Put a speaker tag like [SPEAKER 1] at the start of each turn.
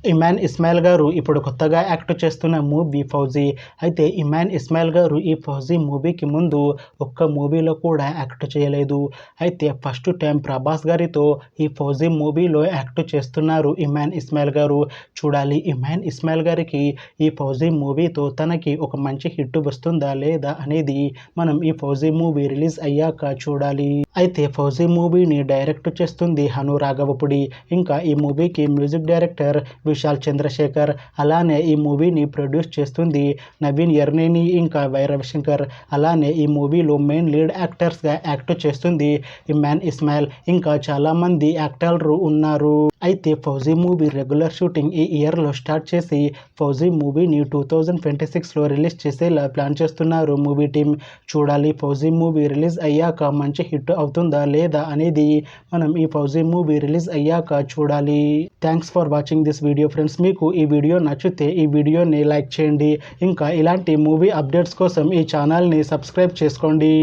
[SPEAKER 1] ఇమాన్ ఇస్మాయిల్ గారు ఇప్పుడు కొత్తగా యాక్ట్ చేస్తున్న మూవీ ఫౌజీ. అయితే ఇమాన్ ఇస్మాయిల్ గారు ఈ ఫౌజీ మూవీకి ముందు ఒక్క మూవీలో కూడా యాక్ట్ చేయలేదు. అయితే ఫస్ట్ టైం ప్రభాస్ గారితో ఈ ఫౌజీ మూవీలో యాక్ట్ చేస్తున్నారు ఇమాన్ ఇస్మాయిల్ గారు. చూడాలి ఇమాన్ ఇస్మాయిల్ గారికి ఈ ఫౌజీ మూవీతో తనకి ఒక మంచి హిట్ వస్తుందా లేదా అనేది మనం ఈ ఫౌజీ మూవీ రిలీజ్ అయ్యాక చూడాలి. అయితే ఫౌజీ మూవీని డైరెక్ట్ చేస్తుంది హను రాఘవపుడి. ఇంకా ఈ మూవీకి మ్యూజిక్ డైరెక్టర్ విశాల్ చంద్రశేఖర్. అలానే ఈ మూవీని ప్రొడ్యూస్ చేస్తుంది నవీన్ ఎర్నేని ఇంకా వై రవిశంకర్. అలానే ఈ మూవీలో మెయిన్ లీడ్ యాక్టర్స్గా యాక్ట్ చేస్తుంది ఇమాన్ ఇస్మాయిల్. ఇంకా చాలామంది యాక్టర్లు ఉన్నారు. అయితే ఫౌజీ మూవీ రెగ్యులర్ షూటింగ్ ఈ ఇయర్లో స్టార్ట్ చేసి ఫౌజీ మూవీని 2026లో రిలీజ్ చేసేలా ప్లాన్ చేస్తున్నారు మూవీ టీమ్. చూడాలి ఫౌజీ మూవీ రిలీజ్ అయ్యాక మంచి హిట్ అవుతుందా లేదా అనేది మనం ఈ ఫౌజీ మూవీ రిలీజ్ అయ్యాక చూడాలి. Thanks for watching this video friends. మీకు ఈ వీడియో నచ్చితే ఈ వీడియోని లైక్ చేయండి. ఇంకా ఇలాంటి మూవీ అప్డేట్స్ కోసం ఈ ఛానల్ని సబ్స్క్రైబ్ చేసుకోండి.